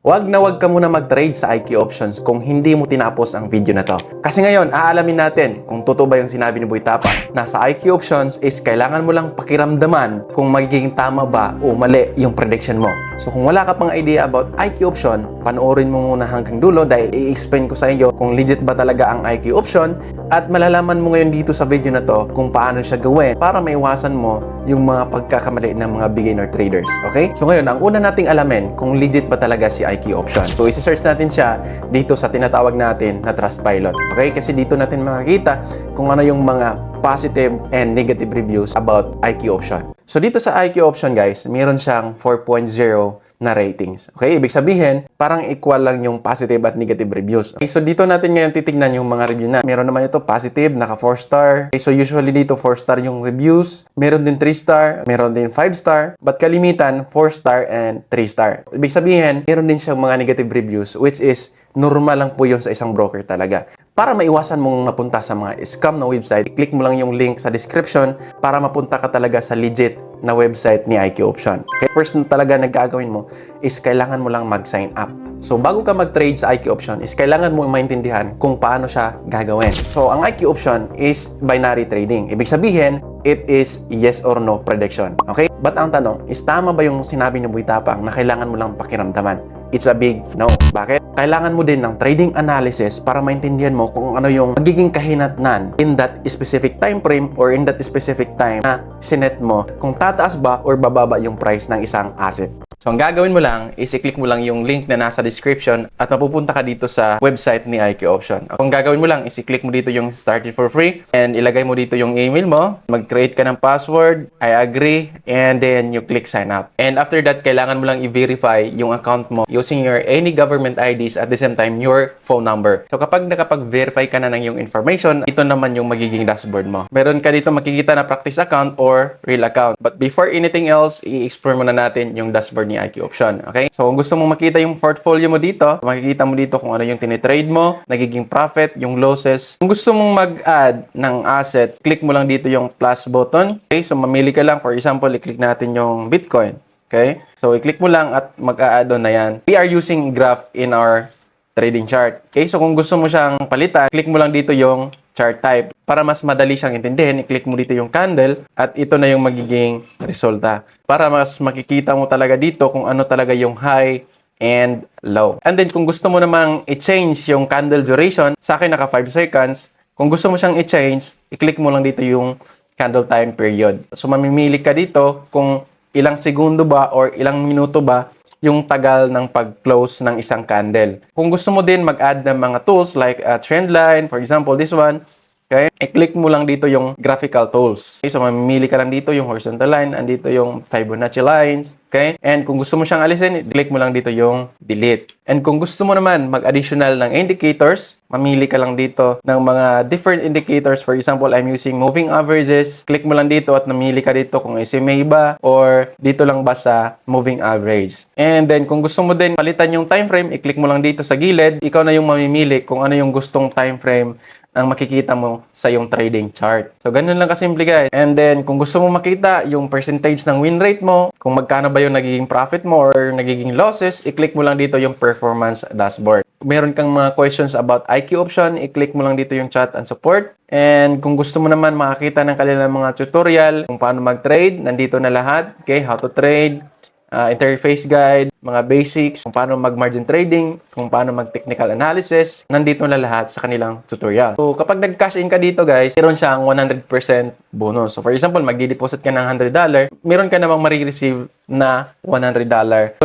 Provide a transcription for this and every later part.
Huwag na huwag ka muna mag-trade sa IQ Options kung hindi mo tinapos ang video na to. Kasi ngayon, aalamin natin kung totoo ba yung sinabi ni Boy Tapang na sa IQ Options is kailangan mo lang pakiramdaman kung magiging tama ba o mali yung prediction mo. So kung wala ka pang idea about IQ Option, panoorin mo muna hanggang dulo dahil i-explain ko sa inyo kung legit ba talaga ang IQ Option at malalaman mo ngayon dito sa video na to kung paano siya gawin para maiwasan mo yung mga pagkakamali ng mga beginner traders. Okay? So ngayon, ang una nating alamin kung legit ba talaga si IQ Option. So isi-search natin siya dito sa tinatawag natin na Trustpilot. Okay? Kasi dito natin makikita kung ano yung mga positive and negative reviews about IQ Option. So dito sa IQ Option guys, meron siyang 4.0 na ratings. Okay? Ibig sabihin, parang equal lang yung positive at negative reviews. Okay? So dito natin ngayon titignan yung mga review na. Meron naman ito positive, naka 4 star. Okay? So usually dito 4 star yung reviews. Meron din 3 star, meron din 5 star. But kalimitan, 4 star and 3 star. Ibig sabihin, meron din siyang mga negative reviews which is normal lang po yun sa isang broker talaga. Para maiwasan mong mapunta sa mga scam na website, click mo lang yung link sa description para mapunta ka talaga sa legit na website ni IQ Option. Okay? First na talaga na gagawin mo is kailangan mo lang mag-sign up. So bago ka mag-trade sa IQ Option is kailangan mo maintindihan kung paano siya gagawin. So ang IQ Option is binary trading. Ibig sabihin, it is yes or no prediction. Okay? But ang tanong is tama ba yung sinabi ni Boy Tapang na kailangan mo lang pakiramdaman? It's a big no. Bakit? Kailangan mo din ng trading analysis para maintindihan mo kung ano yung magiging kahinatnan in that specific time frame or in that specific time na sinet mo kung tataas ba or bababa yung price ng isang asset. So, ang gagawin mo lang is i-click mo lang yung link na nasa description at mapupunta ka dito sa website ni IQ Option. Kung gagawin mo lang is i-click mo dito yung start it for free and ilagay mo dito yung email mo. Mag-create ka ng password, I agree, and then you click sign up. And after that, kailangan mo lang i-verify yung account mo using your any government IDs at the same time your phone number. So, kapag nakapag-verify ka na ng yung information, ito naman yung magiging dashboard mo. Meron ka dito makikita na practice account or real account. But before anything else, i-explore muna natin yung dashboard ni IQ Option. Okay? So, kung gusto mong makita yung portfolio mo dito, makikita mo dito kung ano yung tinitrade mo, nagiging profit, yung losses. Kung gusto mong mag-add ng asset, click mo lang dito yung plus button. Okay? So, mamili ka lang. For example, i-click natin yung Bitcoin. Okay? So, i-click mo lang at mag-a-add on na yan. We are using graph in our trading chart. Okay? So, kung gusto mo siyang palitan, click mo lang dito yung chart type. Para mas madali siyang intindihin, i-click mo dito yung candle at ito na yung magiging resulta. Para mas makikita mo talaga dito kung ano talaga yung high and low. And then, kung gusto mo namang i-change yung candle duration, sa akin naka 5 seconds. Kung gusto mo siyang i-change, i-click mo lang dito yung candle time period. So, mamimili ka dito kung ilang segundo ba or ilang minuto ba yung tagal ng pag-close ng isang candle. Kung gusto mo din mag-add ng mga tools like a trend line, for example, this one, okay? I-click mo lang dito yung graphical tools. Okay? So, mamimili ka lang dito yung horizontal line, andito yung Fibonacci lines, okay? And kung gusto mo siyang alisin, i-click mo lang dito yung delete. And kung gusto mo naman mag-additional ng indicators, mamili ka lang dito ng mga different indicators. For example, I'm using moving averages. Click mo lang dito at namili ka dito kung SMA ba or dito lang ba sa moving average. And then, kung gusto mo din palitan yung time frame, i-click mo lang dito sa gilid. Ikaw na yung mamimili kung ano yung gustong time frame ang makikita mo sa yung trading chart. So, ganun lang kasimple guys. And then, kung gusto mo makita yung percentage ng win rate mo, kung magkano ba yung nagiging profit mo or nagiging losses, i-click mo lang dito yung performance dashboard. Meron kang mga questions about IQ Option, i-click mo lang dito yung chat and support. And kung gusto mo naman makakita ng kanilang mga tutorial kung paano mag-trade, nandito na lahat. Okay, how to trade, interface guide, mga basics, kung paano mag-margin trading, kung paano mag-technical analysis, nandito na lahat sa kanilang tutorial. So, kapag nag-cash in ka dito guys, meron siyang 100% bonus. So, for example, magdi-deposit ka ng $100, meron ka namang marireceive na $100.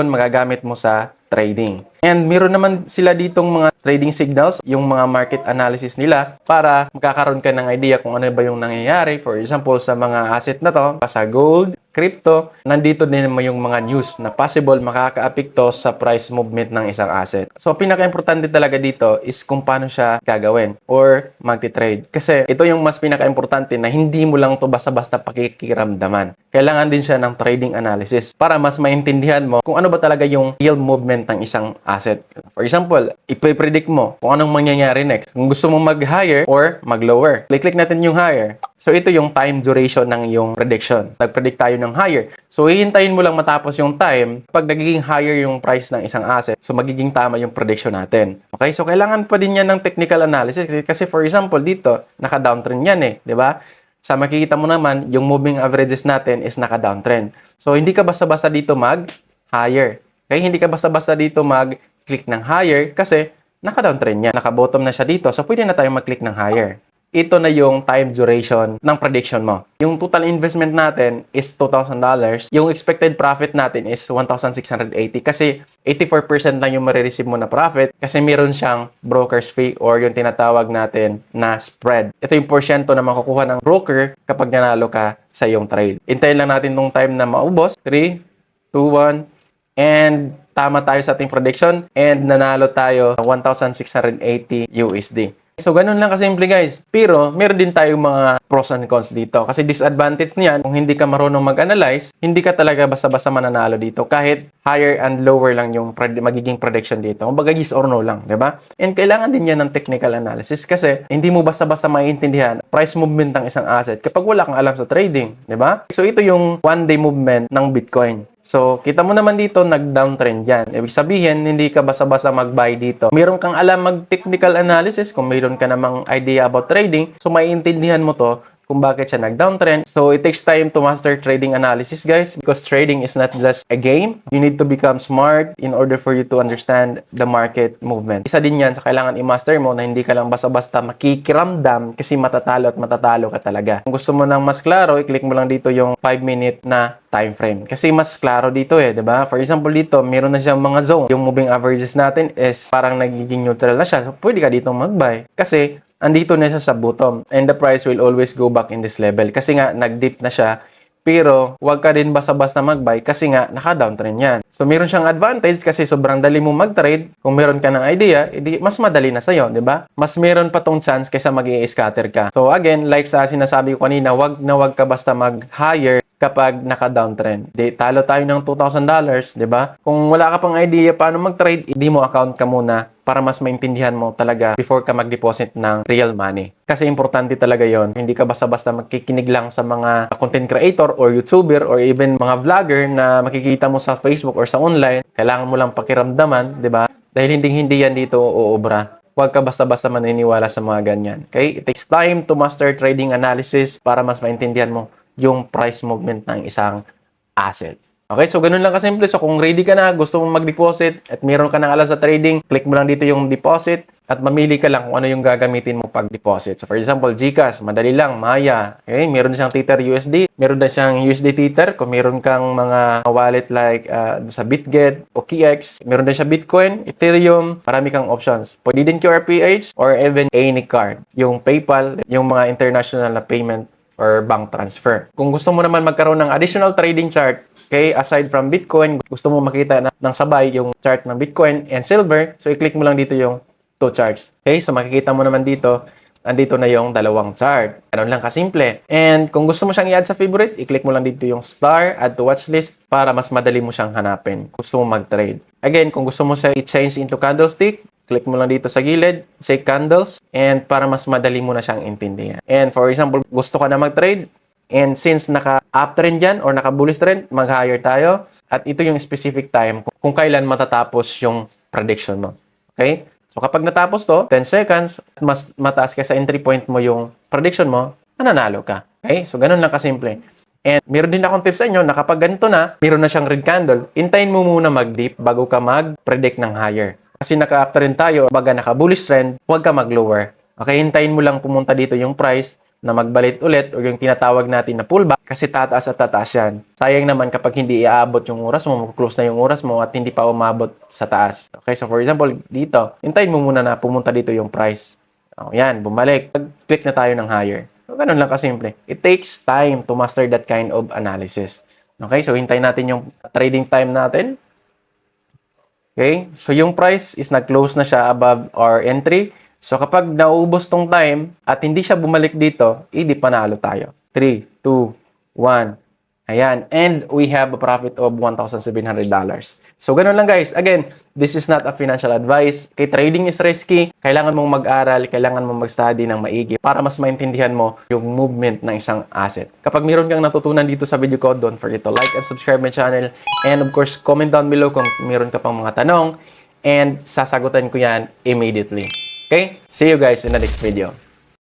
Yun, magagamit mo sa trading. And meron naman sila ditong mga trading signals, yung mga market analysis nila para makakaroon ka ng idea kung ano ba yung nangyayari. For example, sa mga asset na to, sa gold, crypto, nandito din naman yung mga news na possible makaka-apekto sa price movement ng isang asset. So, pinaka-importante talaga dito is kung paano siya gagawin or magti-trade. Kasi ito yung mas pinaka-importante na hindi mo lang to basta-basta pakikiramdaman. Kailangan din siya ng trading analysis. para mas maintindihan mo kung ano ba talaga yung real movement ng isang asset. For example, ipe-predict mo kung anong mangyayari next. Kung gusto mo mag-higher or mag-lower. Click natin yung higher. So, ito yung time duration ng yung prediction. Nag-predict tayo ng higher. So, hihintayin mo lang matapos yung time. Pag nagiging higher yung price ng isang asset, so magiging tama yung prediction natin. Okay? So, kailangan pa din yan ng technical analysis. Kasi for example, dito, naka-downtrend yan eh. Diba? Sa makikita mo naman, yung moving averages natin is naka-downtrend. So, hindi ka basta-basta dito mag-higher. Okay? Hindi ka basta-basta dito mag-click ng higher kasi naka-downtrend yan. Naka-bottom na siya dito. So, pwede na tayo mag-click ng higher. Ito na yung time duration ng prediction mo. Yung total investment natin is $2,000. Yung expected profit natin is 1,680 kasi 84% lang yung marireceive mo na profit kasi meron siyang broker's fee or yung tinatawag natin na spread. Ito yung porsyento na makukuha ng broker kapag nanalo ka sa iyong trade. Hintayin lang natin tong time na maubos. 3, 2, 1, and tama tayo sa ating prediction and nanalo tayo 1,680 USD. So, ganun lang kasimple guys. Pero, meron din tayong mga pros and cons dito. Kasi disadvantage niyan, kung hindi ka marunong mag-analyze, hindi ka talaga basta-basta mananalo dito. Kahit higher and lower lang yung magiging prediction dito. Kumbaga yes or no lang, di ba? And kailangan din yan ng technical analysis kasi hindi mo basta-basta maiintindihan price movement ng isang asset kapag wala kang alam sa trading, di ba? So, ito yung one-day movement ng Bitcoin. So, kita mo naman dito, nag-downtrend yan. Ibig sabihin, hindi ka basta-basta mag-buy dito. Meron kang alam mag-technical analysis, kung mayroon ka namang idea about trading, so maiintindihan mo to kung bakit siya nag-downtrend. So, it takes time to master trading analysis, guys, because trading is not just a game. You need to become smart in order for you to understand the market movement. Isa din yan sa kailangan i-master mo na hindi ka lang basta-basta makikiramdam kasi matatalo at matatalo ka talaga. Kung gusto mo ng mas klaro, i-click mo lang dito yung 5-minute na time frame. Kasi mas klaro dito eh, di ba? For example, dito, meron na siyang mga zone. Yung moving averages natin is parang nagiging neutral na siya. So, pwede ka dito mag-buy. Kasi, andito na siya sa bottom. And the price will always go back in this level. Kasi nga, nag-dip na siya. Pero, huwag ka din basta-basta mag-buy kasi nga, naka-downtrend yan. So, meron siyang advantage kasi sobrang dali mo mag-trade. Kung meron ka ng idea, edi mas madali na sa'yo, di ba? Mas meron pa tong chance kaysa mag-i-scatter ka. So, again, like sa sinasabi ko kanina, huwag ka basta mag-higher kapag naka-downtrend. Di, talo tayo ng $2,000, di ba? Kung wala ka pang idea paano mag-trade, hindi mo account ka muna para mas maintindihan mo talaga before ka mag-deposit ng real money. Kasi importante talaga yon. Hindi ka basta-basta magkikinig lang sa mga content creator or YouTuber or even mga vlogger na makikita mo sa Facebook or sa online. Kailangan mo lang pakiramdaman, di ba? Dahil hindi yan dito uubra. Huwag ka basta-basta maniniwala sa mga ganyan. Okay? It takes time to master trading analysis para mas maintindihan mo yung price movement ng isang asset. Okay, so ganun lang kasimple. So kung ready ka na, gusto mong mag-deposit at meron ka nang alam sa trading, click mo lang dito yung deposit at mamili ka lang kung ano yung gagamitin mo pag-deposit. So for example, GCash, madali lang, Maya. Okay, meron siyang Tether USD, meron na siyang USD Tether. Kung meron kang mga wallet like sa BitGet o KX, meron din siya Bitcoin, Ethereum, marami kang options. Pwede din QRPH or even any card. Yung PayPal, yung mga international na payment or bank transfer. Kung gusto mo naman magkaroon ng additional trading chart, okay, aside from Bitcoin, gusto mo makita ng sabay yung chart ng Bitcoin and silver, so i-click mo lang dito yung 2 charts. Okay, so makikita mo naman dito, andito na yung dalawang chart. Ganun lang kasimple. And kung gusto mo siyang i-add sa favorite, i-click mo lang dito yung star, add to watch list, para mas madali mo siyang hanapin. Gusto mo mag-trade. Again, kung gusto mo siya i-change into candlestick, click mo lang dito sa gilid, say candles, and para mas madali mo na siyang intindihan. And for example, gusto ka na mag-trade, and since naka-uptrend yan or naka-bullish trend, mag-higher tayo. At ito yung specific time kung kailan matatapos yung prediction mo. Okay? So kapag natapos to, 10 seconds, mas mataas ka sa entry point mo yung prediction mo, mananalo ka. Okay? So ganun lang kasimple. And meron din akong tips sa inyo na kapag ganito na, meron na siyang red candle, hintayin mo muna mag-dip bago ka mag-predict ng higher. Kasi naka-uptrend tayo, baga naka-bullish trend, huwag ka mag-lower. Okay, hintayin mo lang pumunta dito yung price na magbalit ulit o yung tinatawag natin na pullback kasi tataas at tataas yan. Sayang naman kapag hindi iaabot yung oras mo, mag-close na yung oras mo at hindi pa umabot sa taas. Okay, so for example, dito, hintayin mo muna na pumunta dito yung price. O, yan, bumalik. Click na tayo ng higher. So, ganun lang kasimple. It takes time to master that kind of analysis. Okay, so hintayin natin yung trading time natin. Okay? So, yung price is nag-close na siya above our entry. So, kapag nauubos tong time at hindi siya bumalik dito, hindi panalo tayo. 3, 2, 1. Ayan. And we have a profit of $1,700. So, ganun lang guys. Again, this is not a financial advice. Kay trading is risky. Kailangan mong mag-aral, kailangan mong mag-study ng maigi para mas maintindihan mo yung movement ng isang asset. Kapag meron kang natutunan dito sa video ko, don't forget to like and subscribe my channel. And of course, comment down below kung meron ka pang mga tanong. And sasagutan ko yan immediately. Okay? See you guys in the next video.